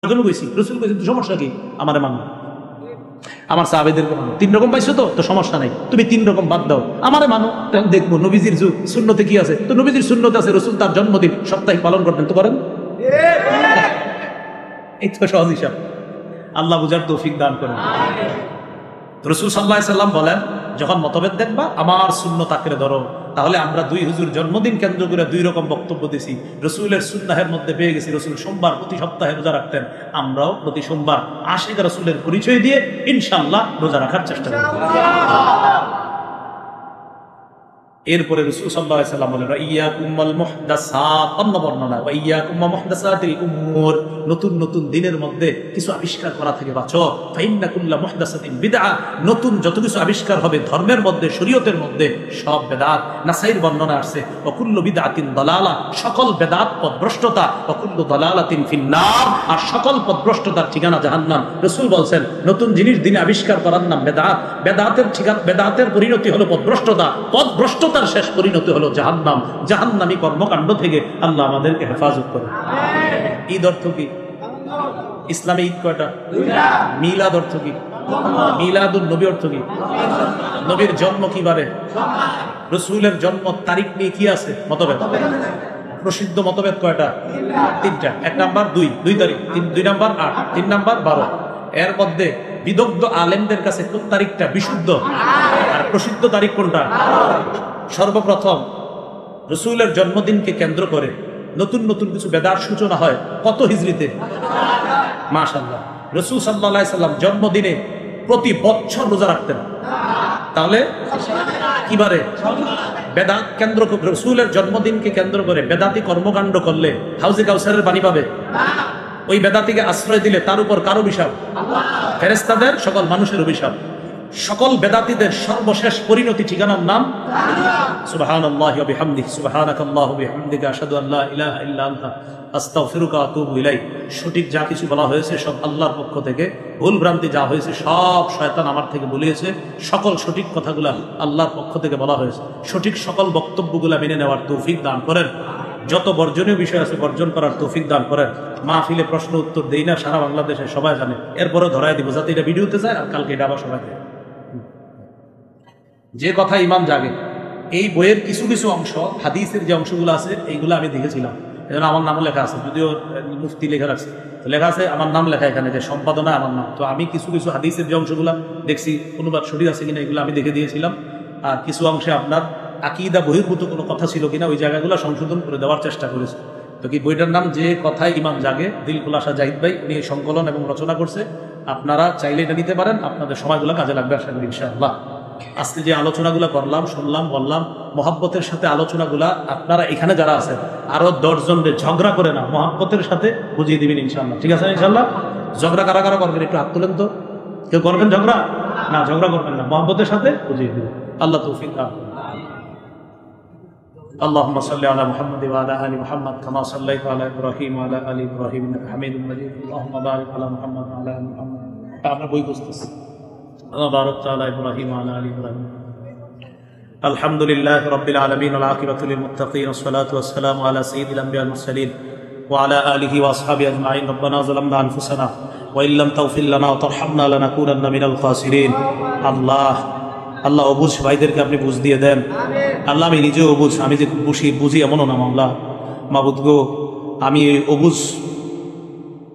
এখনো কইছি রসুল কইছি তো সমস্যা কি আমারে মানো, আমার সাহাবীদেরকে মানো। 3 রকম পাইছো তো সমস্যা নাই, তুমি 3 রকম বাদ দাও, আমারে মানো। তখন দেখবো নবীজির যুগ সুন্নতে কি আছে। তো নবীজির সুন্নতে আছে রসুল তার জন্মদিন সাপ্তাহিক পালন করতেন, তো করেন। এই তো সহজ হিসাব। আল্লাহ বুঝার তৌফিক দান করেন। রসুল সাল্লাল্লাহু আলাইহি সাল্লাম বলেন, যখন মতভেদ দেখবা আমার সুন্নত আঁকড়ে ধরো। তাহলে আমরা 2 হুজুর জন্মদিন কেন্দ্র করে 2 রকম বক্তব্য দিছি। রসুলের সুন্নাহের মধ্যে পেয়ে গেছি রসুল সোমবার প্রতি সপ্তাহে রোজা রাখতেন, আমরাও প্রতি সোমবার আশিক রসুলের পরিচয় দিয়ে ইনশাআল্লাহ রোজা রাখার চেষ্টা করব। এরপরে রাসূল সাল্লাল্লাহু আলাইহি ওয়াসাল্লাম বলেন ইয়াকুম ওয়াল মুহদাসাত, অন্য বর্ণনা ইয়াকুম ওয়া মুহদাসাতিল উমুর, নতুন নতুন দিনের মধ্যে কিছু আবিষ্কার করা থেকে বাঁচো। ফাইন্না কুল্লা মুহদাসাতিন বিদআ, নতুন যত কিছু আবিষ্কার হবে ধর্মের মধ্যে শরীয়তের মধ্যে সব বেদাত। নাসাইর বর্ণনা আছে ওয়া কুল্লু বিদআতিন দালালা, সকল বেদাত পথভ্রষ্টতা, ওয়া কুল্লু দালালাতিন ফিন্নার, আর সকল পথভ্রষ্টতার ঠিকানা জাহান্নাম। রাসূল বলেন নতুন জিনিস দিনে আবিষ্কার করার নাম বেদাত, বেদাতের ঠিকানা, বেদাতের পরিণতি হলো পথভ্রষ্টতা, পথভ্রষ্টতা শেষ পরিণতি হলো জাহান্নাম। জাহান্নামী কর্মকাণ্ড থেকে আল্লাহ আমাদেরকে হেফাজত করুন। ঈদ অর্থ কি? ইসলামে ঈদ কয়টা? মিলাদ অর্থ কি? মিলাদুন নবী অর্থ কি? নবীর জন্ম কি বারে? রাসূলের জন্ম তারিখ নিয়ে কি আছে মতভেদ? প্রসিদ্ধ মতভেদ কয়টা? 3টা। 1 নাম্বার 2 তারিখ, 2 নাম্বার 8, 3 নাম্বার 12। এর মধ্যে বিদগ্ধ আলেমদের কাছে কোন তারিখটা বিশুদ্ধ আর প্রসিদ্ধ তারিখ কোনটা? সর্বপ্রথম রাসূলের জন্মদিনকে কেন্দ্র করে নতুন নতুন কিছু বেদাত সূচনা হয় কত হিজরিতে? মাশাআল্লাহ। রাসূল সাল্লাল্লাহু আলাইহি সাল্লাম জন্মদিনে প্রতি বছর রোজা রাখতেন, তাহলে কিবারে? বেদাত কেন্দ্র করে রাসূলের জন্মদিনকে কেন্দ্র করে বেদাতি কর্মকাণ্ড করলে হাউজে কাউসারের পানি পাবে? ওই বেদাতিকে আশ্রয় দিলে তার উপর কার অভিশাপ? ফেরেশতাদের, সকল মানুষের অভিশাপ। সকল বেদাতীদের সর্বশেষ পরিণতি ঠিকানার নাম সুবহানাল্লাহি ওয়া বিহামদিহি, সুবহানাকাল্লাহু ওয়া বিহামদিকা আশহাদু আল্লা ইলাহা ইল্লা আনতা আস্তাগফিরুকা ওয়া আতুবু ইলাইক। সঠিক যা কিছু বলা হয়েছে সব আল্লাহর পক্ষ থেকে, ভুল ভ্রান্তি যা হয়েছে সব শয়তান আমার থেকে বলিয়েছে। সকল সঠিক কথাগুলো আল্লাহর পক্ষ থেকে বলা হয়েছে। সঠিক সকল বক্তব্যগুলো মেনে নেওয়ার তৌফিক দান করেন। যত বর্জনীয় বিষয় আছে বর্জন করার তৌফিক দান করেন। মাহফিলে প্রশ্ন উত্তর দেই না, সারা বাংলাদেশে সবাই জানে, এরপরে ধরাই দিব যাতে এটা ভিডিওতে যায় আর কালকে এটা আবার সবাই দেয়। যে কথা ইমান জাগে, এই বইয়ের কিছু কিছু অংশ হাদিসের যে অংশগুলো আছে এইগুলো আমি দেখেছিলাম, এজন্য আমার নামও লেখা আছে, যদিও মুফতি লেখা রাখছে, তো লেখা আছে আমার নাম লেখা এখানে, যে সম্পাদনা আমার নাম। তো আমি কিছু কিছু হাদিসের যে অংশগুলো দেখছি অনুবাদ সঠিক আছে কিনা এগুলো আমি দেখে দিয়েছিলাম। আর কিছু অংশে আপনার আকীদা বহির্ভূত কোনো কথা ছিল কিনা ওই জায়গাগুলো সংশোধন করে দেওয়ার চেষ্টা করেছে। তো কি বইটার নাম যে কথায় ইমান জাগে, দিল খুলাসা জাহিদ ভাই উনি সংকলন এবং রচনা করছে। আপনারা চাইলে এটা নিতে পারেন, আপনাদের সময়গুলো কাজে লাগবে আশা করি ইনশাআল্লাহ। আজকে যে আলোচনাগুলো করলাম, শুনলাম, বললাম, মহাব্বতের সাথে আলোচনাগুলা আপনারা এখানে যারা আছেন আরো 10 জনকে ঝগড়া করে না, মহাব্বতের সাথে বুঝিয়ে দিবেন ইনশাআল্লাহ। ঠিক আছে ইনশাআল্লাহ? ঝগড়া কারা কারা করবেন একটু হাত তুলেন তো। কেউ করবেন ঝগড়া? না, ঝগড়া করবেন না, মহাব্বতের সাথে বুঝিয়ে দিবেন। আল্লাহ তৌফিক দান। اللهم صل على محمد وعلى ال محمد كما صليت على ابراهيم وعلى ال ابراهيم انك حميد مجيد اللهم بارك على محمد وعلى ال محمد আমরা বই বুঝতেছি اللهم بارك على ابراهيم وعلى ال ابراهيم الحمد لله رب العالمين والعاقبة للمتقين والصلاة والسلام على سيد الانبياء والمرسلين وعلى اله واصحابه اجمعين ربنا ظلمنا انفسنا وان لم تغفر لنا وترحمنا لنكونن من الخاسرين আল্লাহ অবুঝ ভাইদেরকে আপনি বুঝ দিয়ে দেন। আল্লাহ আমি নিজেও অবুঝ, আমি যে বুঝি এমনও না মাওলা। মাবুদ গো, আমি অবুঝ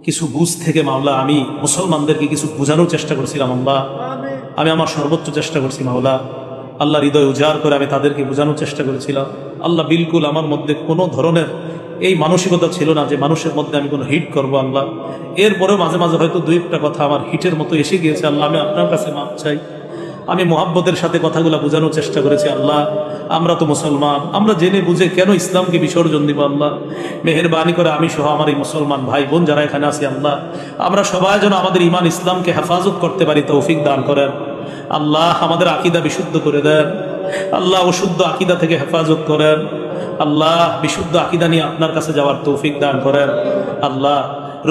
কিছু বুঝ থেকে মাওলা আমি মুসলমানদেরকে কিছু বোঝানোর চেষ্টা করছিলাম আল্লাহ। আমি আমার সর্বোচ্চ চেষ্টা করছি মাওলা। আল্লাহ হৃদয় উজাড় করে আমি তাদেরকে বোঝানোর চেষ্টা করেছিলাম আল্লাহ। বিলকুল আমার মধ্যে কোনো ধরনের এই মানসিকতা ছিল না যে মানুষের মধ্যে আমি কোনো হিট করবো আল্লাহ। এরপরেও মাঝে মাঝে হয়তো 2-1টা কথা আমার হিটের মতো এসে গিয়েছে আল্লাহ। আমি আপনার কাছে মাপ চাই। আমি মোহাব্বতের সাথে কথাগুলো বোঝানোর চেষ্টা করেছি আল্লাহ। আমরা তো মুসলমান, আমরা জেনে বুঝে কেন ইসলামকে বিসর্জন দিব আল্লাহ? মেহেরবানি করে আমি সহ আমার এই মুসলমান ভাই বোন যারা এখানে আছি আল্লাহ, আমরা সবাই যেন আমাদের ইমান ইসলামকে হেফাজত করতে পারি তৌফিক দান করেন আল্লাহ। আমাদের আকীদা বিশুদ্ধ করে দেন আল্লাহ, অশুদ্ধ আকীদা থেকে হেফাজত করেন আল্লাহ। বিশুদ্ধ আকীদা নিয়ে আপনার কাছে যাওয়ার তৌফিক দান করেন আল্লাহ।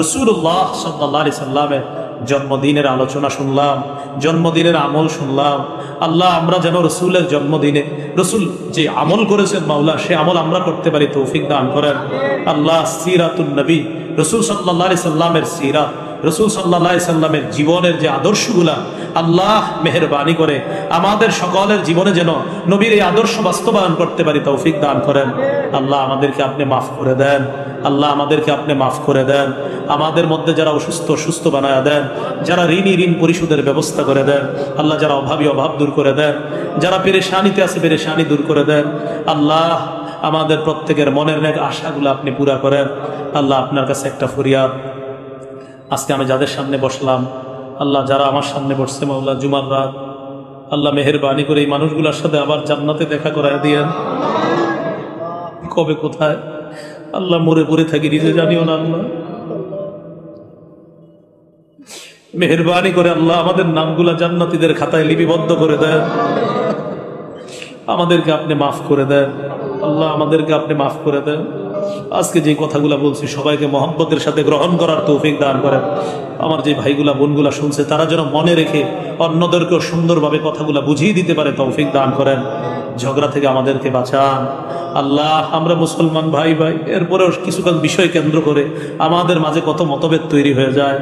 রাসূলুল্লাহ সাল্লাল্লাহু আলাইহি সাল্লামের জন্মদিনের আলোচনা শুনলাম, জন্মদিনের আমল শুনলাম আল্লাহ। আমরা যেন রসুলের জন্মদিনে রসুল যে আমল করেছেন মাওলা, সে আমল আমরা করতে পারি তৌফিক দান করেন আল্লাহ। সিরাতুন নবী রাসূল সাল্লাল্লাহু আলাইহি সাল্লামের সিরাত, রাসূল সাল্লাল্লাহু আলাইহি সাল্লামের জীবনের যে আদর্শগুলা, আল্লাহ মেহেরবানি করে আমাদের সকলের জীবনে যেন নবীর এই আদর্শ বাস্তবায়ন করতে পারি তৌফিক দান করেন। আল্লাহ আমাদেরকে আপনি মাফ করে দেন, আল্লাহ আমাদেরকে আপনি মাফ করে দেন। আমাদের মধ্যে যারা অসুস্থ সুস্থ বানায়া দেন, যারা ঋণী ঋণ পরিশোধের ব্যবস্থা করে দেন আল্লাহ, যারা অভাবী অভাব দূর করে দেন, যারা পেরেশানিতে আছে পেরেশানি দূর করে দেন। আল্লাহ আমাদের প্রত্যেকের মনের নেক আশাগুলো আপনি পুরা করেন। আল্লাহ আপনার কাছে একটা ফরিয়াদ, আজকে আমি যাদের সামনে বসলাম, আল্লাহ যারা আমার সামনে বসছে মাওলা জুমার রাত, আল্লাহ মেহেরবানি করে এই মানুষগুলোর সাথে আবার জান্নাতে দেখা করায় দিয়েন। কবে কোথায় আল্লাহ মরে পড়ে থাকি নিজে জানিও না। আল্লাহ মেহেরবানি করে আল্লাহ আমাদের নামগুলা জান্নাতীদের খাতায় লিপিবদ্ধ করে দেন। আমাদেরকে আপনি মাফ করে দেন আল্লাহ, আমাদেরকে আপনি মাফ করে দেন। আজকে যে কথাগুলা বলছি সবাইকে মহব্বতের সাথে গ্রহণ করার তৌফিক দান করেন। আমার যে ভাইগুলা বোনগুলা শুনছে তারা যেন মনে রেখে অন্যদেরকেও সুন্দরভাবে কথাগুলা বুঝিয়ে দিতে পারে তৌফিক দান করেন। ঝগড়া থেকে আমাদেরকে বাঁচান আল্লাহ। আমরা মুসলমান ভাই ভাই, এরপরেও কিছু বিষয় কেন্দ্র করে আমাদের মাঝে কত মতভেদ তৈরি হয়ে যায়।